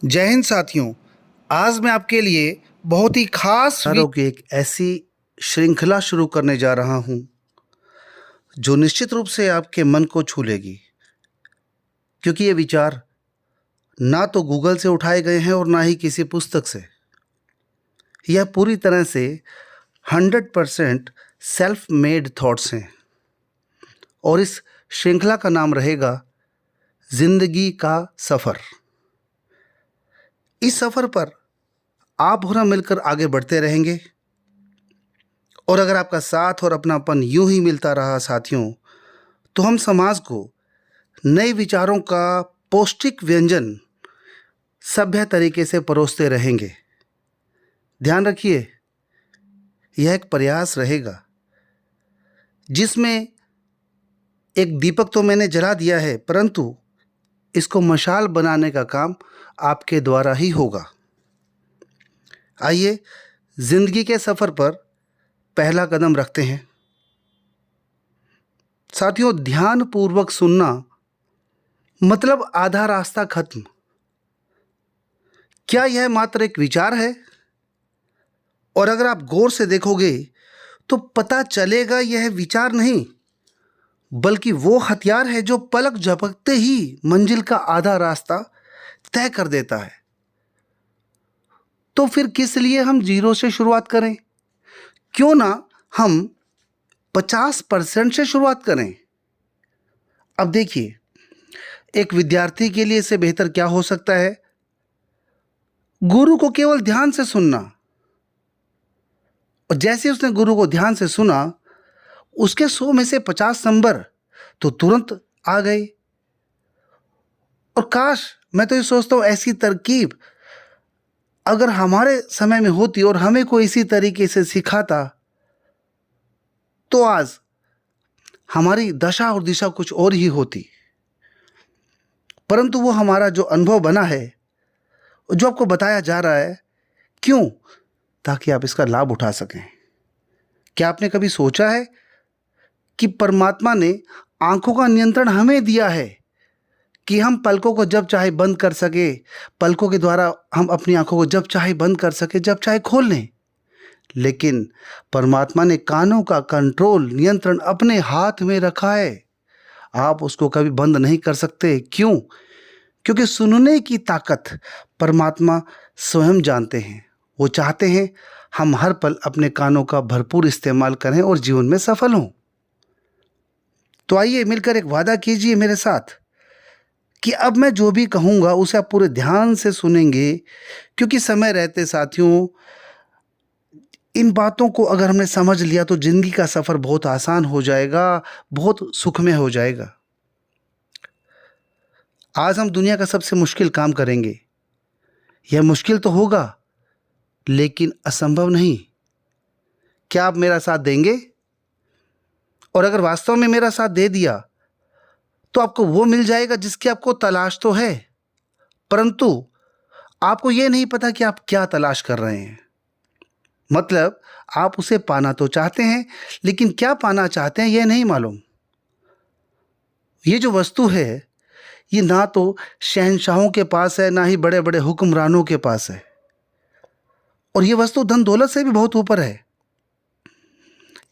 जय हिंद साथियों। आज मैं आपके लिए बहुत ही खास विचारों की एक ऐसी श्रृंखला शुरू करने जा रहा हूं जो निश्चित रूप से आपके मन को छू लेगी, क्योंकि ये विचार ना तो गूगल से उठाए गए हैं और ना ही किसी पुस्तक से। यह पूरी तरह से 100% सेल्फ मेड थॉट्स हैं और इस श्रृंखला का नाम रहेगा जिंदगी का सफ़र। इस सफ़र पर आप और हम मिलकर आगे बढ़ते रहेंगे और अगर आपका साथ और अपनापन यूं ही मिलता रहा साथियों, तो हम समाज को नए विचारों का पौष्टिक व्यंजन सभ्य तरीके से परोसते रहेंगे। ध्यान रखिए, यह एक प्रयास रहेगा जिसमें एक दीपक तो मैंने जला दिया है, परंतु इसको मशाल बनाने का काम आपके द्वारा ही होगा। आइए जिंदगी के सफ़र पर पहला कदम रखते हैं। साथियों, ध्यानपूर्वक सुनना मतलब आधा रास्ता खत्म। क्या यह मात्र एक विचार है? और अगर आप गौर से देखोगे तो पता चलेगा यह विचार नहीं, बल्कि वो हथियार है जो पलक झपकते ही मंजिल का आधा रास्ता तय कर देता है। तो फिर किस लिए हम जीरो से शुरुआत करें? क्यों ना हम 50% से शुरुआत करें? अब देखिए, एक विद्यार्थी के लिए इससे बेहतर क्या हो सकता है? गुरु को केवल ध्यान से सुनना। और जैसे उसने गुरु को ध्यान से सुना, उसके 100 में से 50 नंबर तो तुरंत आ गए। और काश, मैं तो ये सोचता हूँ, ऐसी तरकीब अगर हमारे समय में होती और हमें कोई इसी तरीके से सिखाता, तो आज हमारी दशा और दिशा कुछ और ही होती। परंतु वो हमारा जो अनुभव बना है, जो आपको बताया जा रहा है, क्यों? ताकि आप इसका लाभ उठा सकें। क्या आपने कभी सोचा है कि परमात्मा ने आंखों का नियंत्रण हमें दिया है कि हम पलकों को जब चाहे बंद कर सके, पलकों के द्वारा हम अपनी आंखों को जब चाहे बंद कर सके, जब चाहे खोल लें। लेकिन परमात्मा ने कानों का कंट्रोल, नियंत्रण अपने हाथ में रखा है। आप उसको कभी बंद नहीं कर सकते। क्यों? क्योंकि सुनने की ताकत परमात्मा स्वयं जानते हैं। वो चाहते हैं हम हर पल अपने कानों का भरपूर इस्तेमाल करें और जीवन में सफल हों। तो आइए मिलकर एक वादा कीजिए मेरे साथ कि अब मैं जो भी कहूँगा उसे आप पूरे ध्यान से सुनेंगे, क्योंकि समय रहते साथियों, इन बातों को अगर हमने समझ लिया तो जिंदगी का सफ़र बहुत आसान हो जाएगा, बहुत सुखमय हो जाएगा। आज हम दुनिया का सबसे मुश्किल काम करेंगे। यह मुश्किल तो होगा, लेकिन असंभव नहीं। क्या आप मेरा साथ देंगे? और अगर वास्तव में मेरा साथ दे दिया तो आपको वो मिल जाएगा जिसकी आपको तलाश तो है, परंतु आपको ये नहीं पता कि आप क्या तलाश कर रहे हैं। मतलब आप उसे पाना तो चाहते हैं, लेकिन क्या पाना चाहते हैं यह नहीं मालूम। ये जो वस्तु है, ये ना तो शहंशाहों के पास है, ना ही बड़े बड़े हुक्मरानों के पास है। और ये वस्तु धन दौलत से भी बहुत ऊपर है।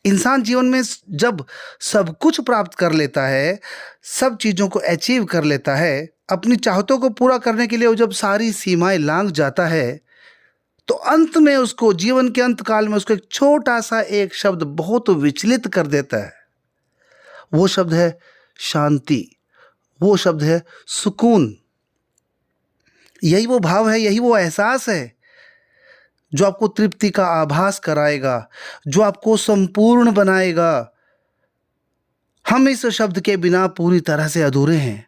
इंसान जीवन में जब सब कुछ प्राप्त कर लेता है, सब चीज़ों को अचीव कर लेता है, अपनी चाहतों को पूरा करने के लिए वो जब सारी सीमाएं लांघ जाता है, तो अंत में उसको, जीवन के अंत काल में उसको एक छोटा सा एक शब्द बहुत विचलित कर देता है। वो शब्द है शांति, वो शब्द है सुकून। यही वो भाव है, यही वो एहसास है जो आपको तृप्ति का आभास कराएगा, जो आपको संपूर्ण बनाएगा। हम इस शब्द के बिना पूरी तरह से अधूरे हैं,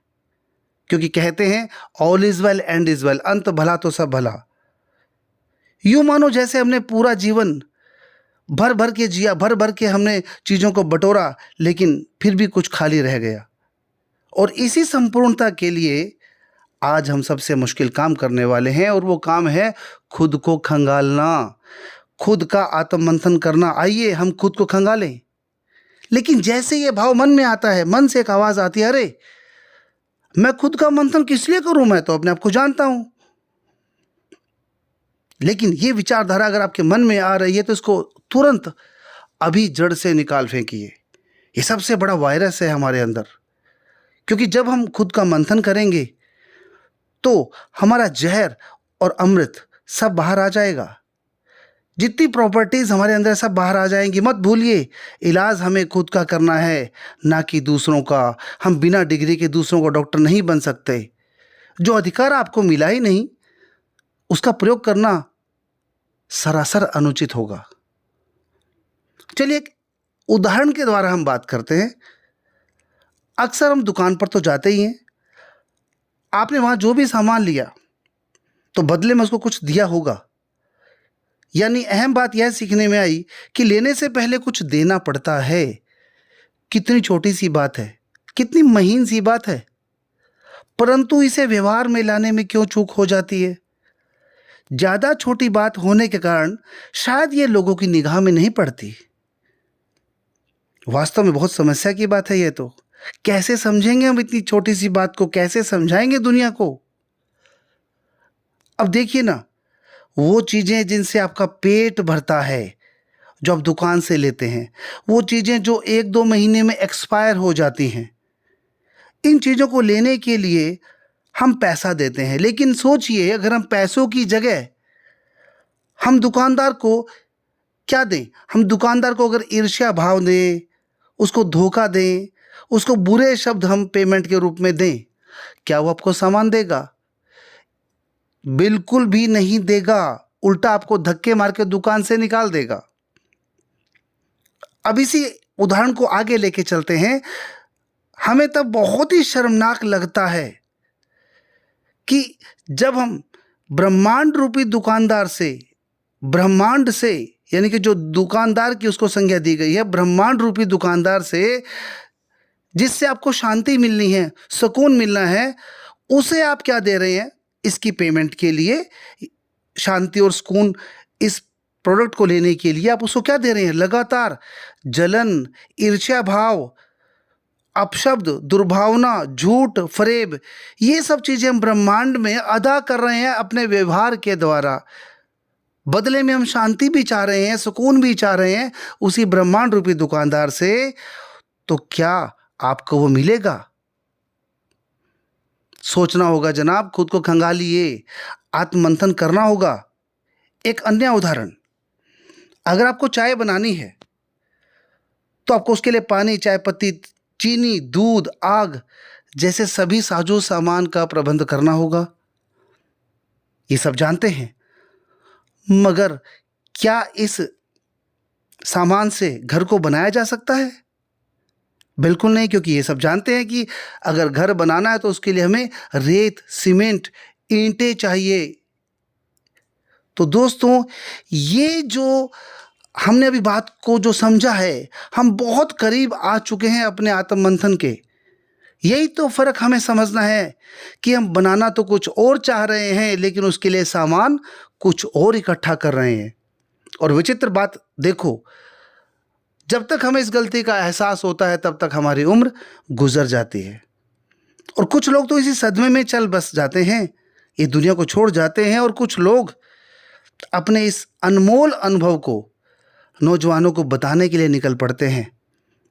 क्योंकि कहते हैं all is well and is well, अंत भला तो सब भला। यूं मानो जैसे हमने पूरा जीवन भर भर के जिया, भर भर के हमने चीज़ों को बटोरा, लेकिन फिर भी कुछ खाली रह गया। और इसी संपूर्णता के लिए आज हम सबसे मुश्किल काम करने वाले हैं, और वो काम है खुद को खंगालना, खुद का आत्ममंथन करना। आइए हम खुद को खंगालें। लेकिन जैसे ये भाव मन में आता है, मन से एक आवाज़ आती है, अरे मैं खुद का मंथन किस लिए करूं, मैं तो अपने आप को जानता हूं। लेकिन ये विचारधारा अगर आपके मन में आ रही है तो इसको तुरंत अभी जड़ से निकाल फेंकिए। ये सबसे बड़ा वायरस है हमारे अंदर, क्योंकि जब हम खुद का मंथन करेंगे तो हमारा जहर और अमृत सब बाहर आ जाएगा। जितनी प्रॉपर्टीज हमारे अंदर सब बाहर आ जाएंगी। मत भूलिए, इलाज हमें खुद का करना है, ना कि दूसरों का। हम बिना डिग्री के दूसरों को डॉक्टर नहीं बन सकते। जो अधिकार आपको मिला ही नहीं, उसका प्रयोग करना सरासर अनुचित होगा। चलिए एक उदाहरण के द्वारा हम बात करते हैं। अक्सर हम दुकान पर तो जाते ही हैं। आपने वहाँ जो भी सामान लिया तो बदले में उसको कुछ दिया होगा। यानी अहम बात यह सीखने में आई कि लेने से पहले कुछ देना पड़ता है। कितनी छोटी सी बात है, कितनी महीन सी बात है, परंतु इसे व्यवहार में लाने में क्यों चूक हो जाती है। ज़्यादा छोटी बात होने के कारण शायद ये लोगों की निगाह में नहीं पड़ती। वास्तव में बहुत समस्या की बात है ये तो। कैसे समझेंगे हम इतनी छोटी सी बात को, कैसे समझाएंगे दुनिया को। अब देखिए ना, वो चीज़ें जिनसे आपका पेट भरता है, जो आप दुकान से लेते हैं, वो चीज़ें जो 1-2 महीने में एक्सपायर हो जाती हैं, इन चीज़ों को लेने के लिए हम पैसा देते हैं। लेकिन सोचिए, अगर हम पैसों की जगह हम दुकानदार को क्या दें? हम दुकानदार को अगर ईर्ष्या भाव दें, उसको धोखा दें, उसको बुरे शब्द हम पेमेंट के रूप में दें, क्या वो आपको सामान देगा? बिल्कुल भी नहीं देगा। उल्टा आपको धक्के मार के दुकान से निकाल देगा। अब इसी उदाहरण को आगे लेके चलते हैं। हमें तब बहुत ही शर्मनाक लगता है कि जब हम ब्रह्मांड रूपी दुकानदार से, ब्रह्मांड से, यानी कि जो दुकानदार की उसको संज्ञा दी गई है, ब्रह्मांड रूपी दुकानदार से, जिससे आपको शांति मिलनी है, सुकून मिलना है, उसे आप क्या दे रहे हैं? इसकी पेमेंट के लिए, शांति और सुकून इस प्रोडक्ट को लेने के लिए आप उसको क्या दे रहे हैं? लगातार जलन, ईर्ष्या भाव, अपशब्द, दुर्भावना, झूठ, फरेब, ये सब चीज़ें हम ब्रह्मांड में अदा कर रहे हैं अपने व्यवहार के द्वारा। बदले में हम शांति भी चाह रहे हैं, सुकून भी चाह रहे हैं उसी ब्रह्मांड रूपी दुकानदार से। तो क्या आपको वो मिलेगा? सोचना होगा जनाब, खुद को खंगालिए, आत्ममंथन करना होगा। एक अन्य उदाहरण, अगर आपको चाय बनानी है तो आपको उसके लिए पानी, चाय पत्ती, चीनी, दूध, आग जैसे सभी साजो सामान का प्रबंध करना होगा। ये सब जानते हैं, मगर क्या इस सामान से घर को बनाया जा सकता है? बिल्कुल नहीं, क्योंकि ये सब जानते हैं कि अगर घर बनाना है तो उसके लिए हमें रेत, सीमेंट, ईंटें चाहिए। तो दोस्तों, ये जो हमने अभी बात को जो समझा है, हम बहुत करीब आ चुके हैं अपने आत्ममंथन के। यही तो फ़र्क हमें समझना है कि हम बनाना तो कुछ और चाह रहे हैं, लेकिन उसके लिए सामान कुछ और इकट्ठा कर रहे हैं। और विचित्र बात देखो, जब तक हमें इस गलती का एहसास होता है तब तक हमारी उम्र गुजर जाती है। और कुछ लोग तो इसी सदमे में चल बस जाते हैं, ये दुनिया को छोड़ जाते हैं। और कुछ लोग अपने इस अनमोल अनुभव को नौजवानों को बताने के लिए निकल पड़ते हैं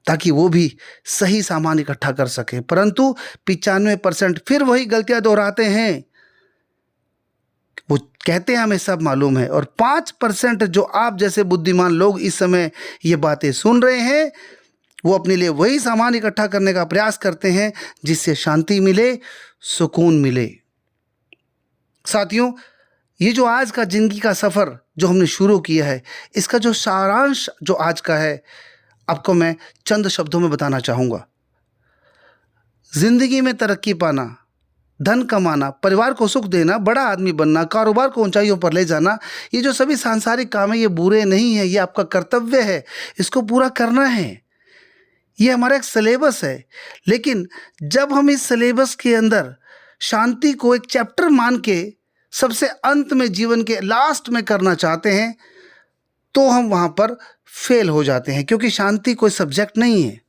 ताकि वो भी सही सामान इकट्ठा कर सकें, परंतु 95% फिर वही गलतियां दोहराते हैं। वो कहते हैं हमें सब मालूम है, और 5% जो आप जैसे बुद्धिमान लोग इस समय ये बातें सुन रहे हैं, वो अपने लिए वही सामान इकट्ठा करने का प्रयास करते हैं जिससे शांति मिले, सुकून मिले। साथियों, ये जो आज का जिंदगी का सफ़र जो हमने शुरू किया है, इसका जो सारांश जो आज का है, आपको मैं चंद शब्दों में बताना चाहूँगा। ज़िंदगी में तरक्की पाना, धन कमाना, परिवार को सुख देना, बड़ा आदमी बनना, कारोबार को ऊंचाइयों पर ले जाना, ये जो सभी सांसारिक काम है, ये बुरे नहीं है, ये आपका कर्तव्य है, इसको पूरा करना है। ये हमारा एक सिलेबस है। लेकिन जब हम इस सिलेबस के अंदर शांति को एक चैप्टर मान के सबसे अंत में, जीवन के लास्ट में करना चाहते हैं, तो हम वहाँ पर फेल हो जाते हैं, क्योंकि शांति कोई सब्जेक्ट नहीं है,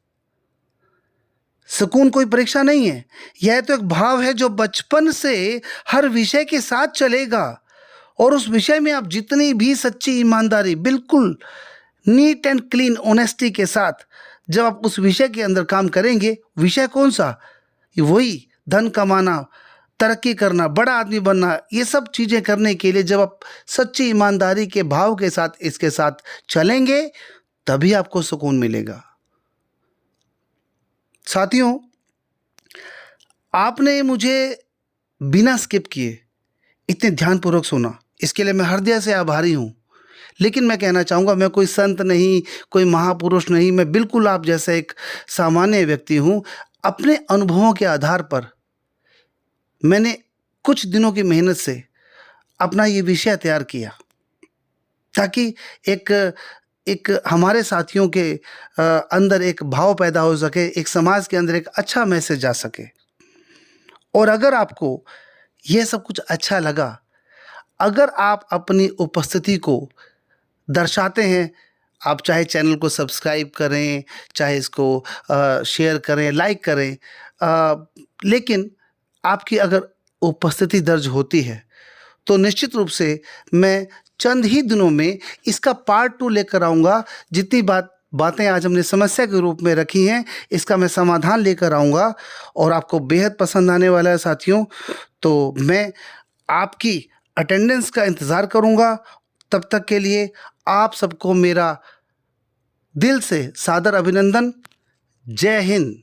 सुकून कोई परीक्षा नहीं है। यह तो एक भाव है जो बचपन से हर विषय के साथ चलेगा और उस विषय में आप जितनी भी सच्ची ईमानदारी, बिल्कुल नीट एंड क्लीन ऑनेस्टी के साथ जब आप उस विषय के अंदर काम करेंगे, विषय कौन सा? वही धन कमाना, तरक्की करना, बड़ा आदमी बनना, ये सब चीज़ें करने के लिए जब आप सच्ची ईमानदारी के भाव के साथ इसके साथ चलेंगे, तभी आपको सुकून मिलेगा। साथियों, आपने मुझे बिना स्किप किए इतने ध्यानपूर्वक सुना, इसके लिए मैं हृदय से आभारी हूँ। लेकिन मैं कहना चाहूँगा, मैं कोई संत नहीं, कोई महापुरुष नहीं, मैं बिल्कुल आप जैसा एक सामान्य व्यक्ति हूँ। अपने अनुभवों के आधार पर मैंने कुछ दिनों की मेहनत से अपना ये विषय तैयार किया, ताकि एक एक हमारे साथियों के अंदर एक भाव पैदा हो सके, एक समाज के अंदर एक अच्छा मैसेज जा सके। और अगर आपको यह सब कुछ अच्छा लगा, अगर आप अपनी उपस्थिति को दर्शाते हैं, आप चाहे चैनल को सब्सक्राइब करें, चाहे इसको शेयर करें, लाइक करें, लेकिन आपकी अगर उपस्थिति दर्ज होती है तो निश्चित रूप से मैं चंद ही दिनों में इसका पार्ट 2 लेकर आऊँगा। जितनी बातें आज हमने समस्या के रूप में रखी हैं, इसका मैं समाधान लेकर आऊँगा और आपको बेहद पसंद आने वाला है साथियों। तो मैं आपकी अटेंडेंस का इंतज़ार करूँगा। तब तक के लिए आप सबको मेरा दिल से सादर अभिनंदन। जय हिंद।